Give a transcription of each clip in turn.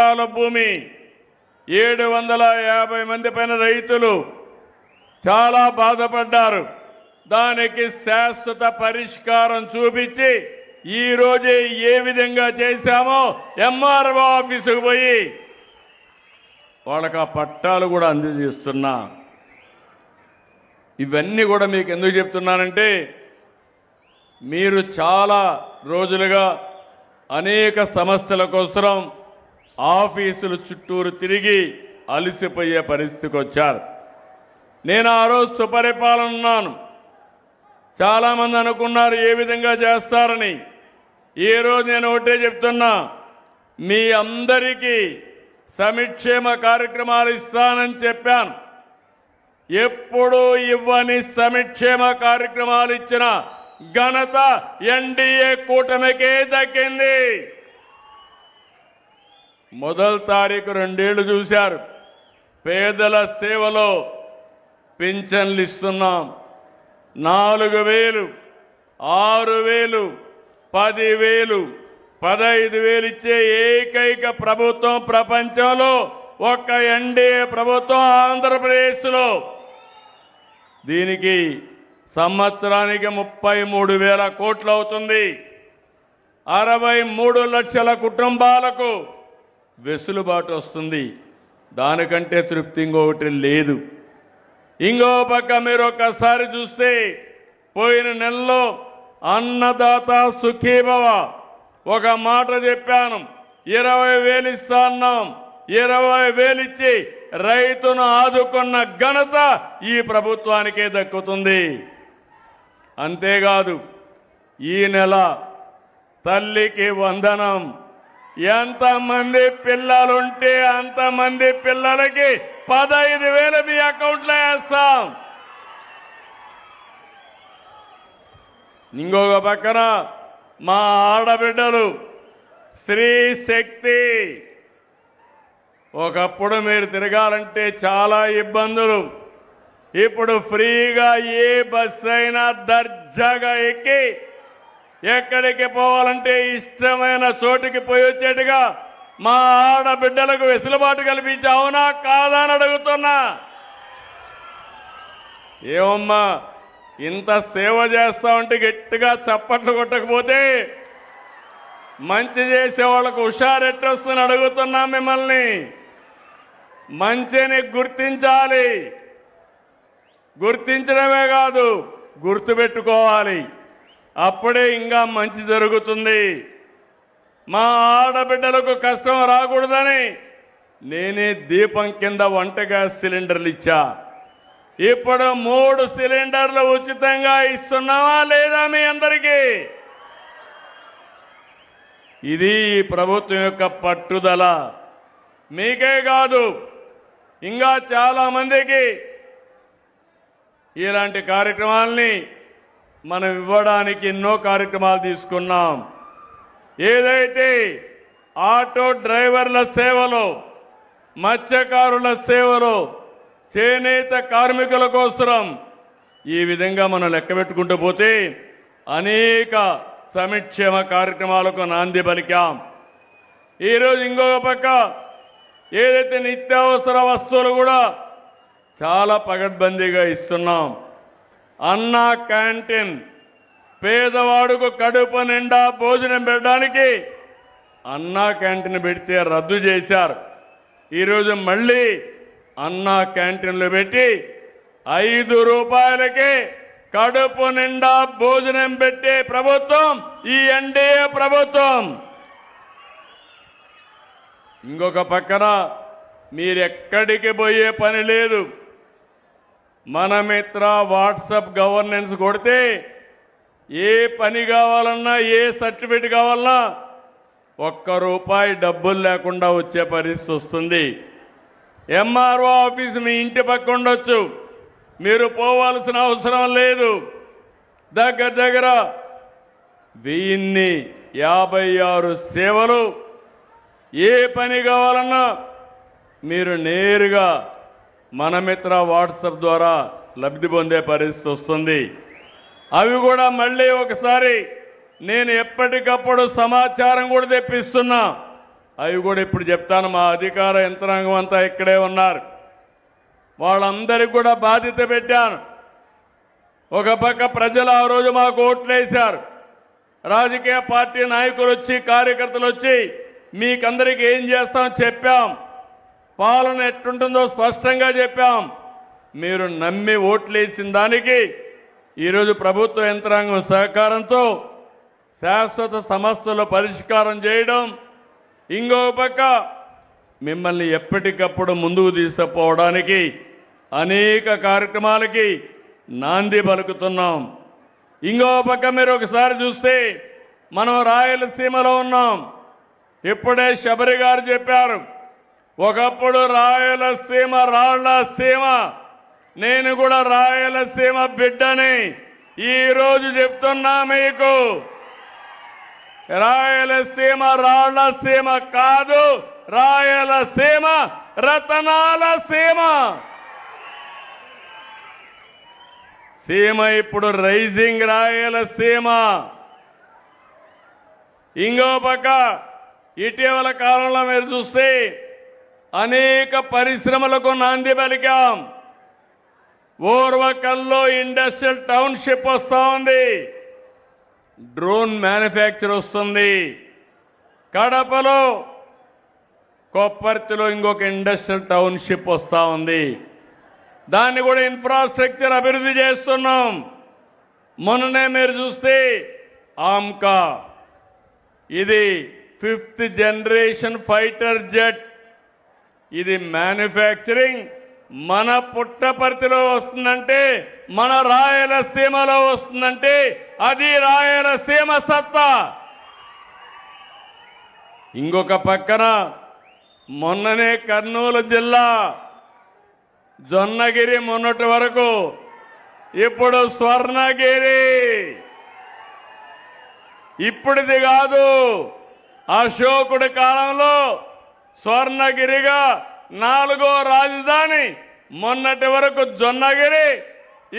ఎకరాల భూమి 750 మంది పైన రైతులు చాలా బాధపడ్డారు. దానికి శాశ్వత పరిష్కారం చూపించి ఈ రోజే ఏ విధంగా చేశామో ఎంఆర్ఓ ఆఫీసుకు పోయి వాళ్ళకి ఆ పట్టాలు కూడా అందజేస్తున్నా. ఇవన్నీ కూడా మీకు ఎందుకు చెప్తున్నానంటే మీరు చాలా రోజులుగా అనేక సమస్యల కోసం ఆఫీసులు చుట్టూరు తిరిగి అలసిపోయే పరిస్థితికి వచ్చారు. నేను ఆ రోజు సుపరిపాలన ఉన్నాను. చాలామంది అనుకున్నారు ఏ విధంగా చేస్తారని. ఈ రోజు నేను ఒకటే చెప్తున్నా, మీ అందరికీ సంక్షేమ కార్యక్రమాలు ఇస్తానని చెప్పాను. ఎప్పుడూ ఇవ్వని సంక్షేమ కార్యక్రమాలు ఇచ్చిన ఘనత ఎన్డీఏ కూటమికే దక్కింది. మొదటి తారీఖు 2 ఏళ్లు చూశారు. పేదల సేవలో పింఛన్లు ఇస్తున్నాం. 4,000, 6,000, 10,000, 15,000 ఇచ్చే ఏకైక ప్రభుత్వం ప్రపంచంలో ఒక్క ఎన్డీఏ ప్రభుత్వం ఆంధ్రప్రదేశ్లో. దీనికి సంవత్సరానికి 33,000 కోట్లు అవుతుంది. 63 లక్షల కుటుంబాలకు వెసులుబాటు వస్తుంది. దానికంటే తృప్తి ఇంకొకటి లేదు. ఇంకో పక్క మీరు ఒక్కసారి చూస్తే పోయిన నెలలో అన్నదాత సుఖీభవ ఒక మాట చెప్పాను. 20,000 ఇస్తా అన్నాం. 20,000 ఇచ్చి రైతును ఆదుకున్న ఘనత ఈ ప్రభుత్వానికే దక్కుతుంది. అంతేకాదు ఈ నెల తల్లికి వందనం. ఎంతమంది పిల్లలుంటే అంతమంది పిల్లలకి 15,000 మీ అకౌంట్లో వేస్తాం. ఇంకొక పక్కన మా ఆడబిడ్డలు స్త్రీ శక్తి. ఒకప్పుడు మీరు తిరగాలంటే చాలా ఇబ్బందులు. ఇప్పుడు ఫ్రీగా ఏ బస్సు అయినా దర్జాగా ఎక్కి ఎక్కడికి పోవాలంటే ఇష్టమైన చోటుకి పోయి వచ్చేట్టుగా మా ఆడబిడ్డలకు వెసులుబాటు కల్పించి అవునా కాదా అని అడుగుతున్నా. ఏమమ్మా ఇంత సేవ చేస్తామంటే గట్టిగా చప్పట్లు కొట్టకపోతే మంచి చేసే వాళ్ళకు హుషారెట్టొస్తుందని అడుగుతున్నా మిమ్మల్ని. మంచిని గుర్తించాలి. గుర్తించడమే కాదు గుర్తుపెట్టుకోవాలి. అప్పుడే ఇంకా మంచి జరుగుతుంది. మా ఆడబిడ్డలకు కష్టం రాకూడదని నేనే దీపం కింద వంట గ్యాస్ సిలిండర్లు ఇచ్చా. ఇప్పుడు 3 సిలిండర్లు ఉచితంగా ఇస్తున్నావా లేదా మీ అందరికీ? ఇది ప్రభుత్వం యొక్క పట్టుదల. మీకే కాదు ఇంకా చాలా మందికి ఇలాంటి కార్యక్రమాల్ని మనం ఇవ్వడానికి ఎన్నో కార్యక్రమాలు తీసుకున్నాం. ఏదైతే ఆటో డ్రైవర్ల సేవలో, మత్స్యకారుల సేవలో, చేనేత కార్మికుల కోసం ఈ విధంగా మనం లెక్క పెట్టుకుంటూ పోతే అనేక సంక్షేమ కార్యక్రమాలకు నాంది పలికాం. ఈరోజు ఇంకొక పక్క ఏదైతే నిత్యావసర వస్తువులు కూడా చాలా పగడ్బందీగా ఇస్తున్నాం. అన్నా క్యాంటీన్ పేదవాడుకు కడుపు నిండా భోజనం పెట్టడానికి అన్నా క్యాంటీన్ పెడితే రద్దు చేశారు. ఈరోజు మళ్ళీ అన్నా క్యాంటీన్లు పెట్టి 5 రూపాయలకే కడుపు నిండా భోజనం పెట్టే ప్రభుత్వం ఈ ఎన్డీఏ ప్రభుత్వం. ఇంకొక పక్కన మీరెక్కడికి పోయే పని లేదు. మన మిత్ర వాట్సాప్ గవర్నెన్స్ కొడితే ఏ పని కావాలన్నా ఏ సర్టిఫికేట్ కావాలన్నా ₹1 డబ్బులు లేకుండా వచ్చే పరిస్థితి వస్తుంది. ఎంఆర్ఓ ఆఫీస్ మీ ఇంటి పక్క ఉండొచ్చు. మీరు పోవాల్సిన అవసరం లేదు. దగ్గర 1056 సేవలు. ఏ పని కావాలన్నా మీరు నేరుగా మన మిత్ర వాట్సాప్ ద్వారా లబ్ధి పొందే పరిస్థితి వస్తుంది. అవి కూడా మళ్ళీ ఒకసారి నేను ఎప్పటికప్పుడు సమాచారం కూడా తెప్పిస్తున్నా. అవి కూడా ఇప్పుడు చెప్తాను. మా అధికార యంత్రాంగం అంతా ఇక్కడే ఉన్నారు. వాళ్ళందరికీ కూడా బాధ్యత పెట్టాను. ఒక పక్క ప్రజలు ఆ రోజు మాకు ఓట్లేశారు. రాజకీయ పార్టీ నాయకులు వచ్చి కార్యకర్తలు వచ్చి మీకందరికీ ఏం చేస్తాం చెప్పాం. పాలన ఎట్టుంటుందో స్పష్టంగా చెప్పాం. మీరు నమ్మి ఓట్లేసిన దానికి ఈరోజు ప్రభుత్వ యంత్రాంగం సహకారంతో శాశ్వత సమస్యల పరిష్కారం చేయడం, ఇంకో పక్క మిమ్మల్ని ఎప్పటికప్పుడు ముందుకు తీసుకుపోవడానికి అనేక కార్యక్రమాలకి నాంది పలుకుతున్నాం. ఇంకో పక్క మీరు ఒకసారి చూస్తే మనం రాయలసీమలో ఉన్నాం. ఇప్పుడే శబరి గారు చెప్పారు, ఒకప్పుడు రాయలసీమ రాళ్ల సీమ. నేను కూడా రాయలసీమ బిడ్డని ఈరోజు చెప్తున్నా మీకు. రాయలసీమ రాళ్ల సీమ కాదు, రాయలసీమ రతనాల సీమ. సీమ ఇప్పుడు రైజింగ్ రాయలసీమ. ఇంకో పక్క ఇటీవల కాలంలో మీరు చూస్తే అనేక పరిశ్రమలకు నాంది పలికాం. ఓర్వకల్లో ఇండస్ట్రియల్ టౌన్షిప్ వస్తూ ఉంది, డ్రోన్ మ్యానుఫ్యాక్చర్ వస్తుంది. కడపలో కొప్పర్తిలో ఇంకొక ఇండస్ట్రియల్ టౌన్షిప్ వస్తూ ఉంది. దాన్ని కూడా ఇన్ఫ్రాస్ట్రక్చర్ అభివృద్ధి చేస్తున్నాం. మొన్ననే మీరు చూస్తే ఆమ్కా, ఇది 5th జనరేషన్ ఫైటర్ జెట్. ఇది మ్యానుఫ్యాక్చరింగ్ మన పుట్టపర్తిలో వస్తుందంటే, మన రాయలసీమలో వస్తుందంటే అది రాయలసీమ సత్తా. ఇంకొక పక్కన మొన్ననే కర్నూలు జిల్లా జొన్నగిరి, మొన్నటి వరకు, ఇప్పుడు స్వర్ణగిరి. ఇప్పుడిది కాదు, అశోకుడి కాలంలో స్వర్ణగిరిగా 4వ రాజధాని. మొన్నటి వరకు జొన్నగిరి,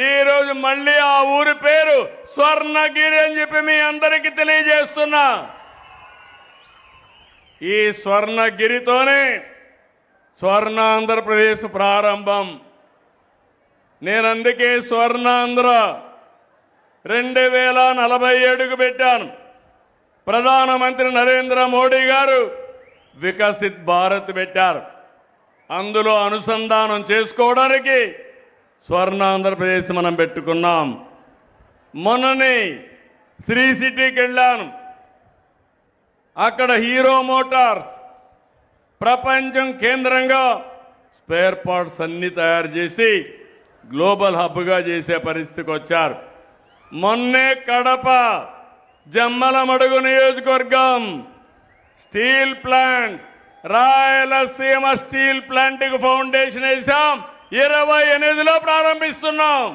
ఈరోజు మళ్ళీ ఆ ఊరి పేరు స్వర్ణగిరి అని చెప్పి మీ అందరికీ తెలియజేస్తున్నా. ఈ స్వర్ణగిరితోనే స్వర్ణాంధ్రప్రదేశ్ ప్రారంభం. నేను అందుకే స్వర్ణాంధ్ర 2047కు పెట్టాను. ప్రధానమంత్రి నరేంద్ర మోడీ గారు వికసిత్ భారత్ పెట్టారు. అందులో అనుసంధానం చేసుకోవడానికి స్వర్ణాంధ్రప్రదేశ్ మనం పెట్టుకున్నాం. మొన్ననే శ్రీ సిటీకి వెళ్ళాను. అక్కడ హీరో మోటార్స్ ప్రపంచం కేంద్రంగా స్పేర్ పార్ట్స్ అన్ని తయారు చేసి గ్లోబల్ హబ్గా చేసే పరిస్థితికి వచ్చారు. మొన్నే కడప జమ్మలమడుగు నియోజకవర్గం స్టీల్ ప్లాంట్, రాయలసీమ స్టీల్ ప్లాంట్కి ఫౌండేషన్ వేసాం. 28లో ప్రారంభిస్తున్నాం.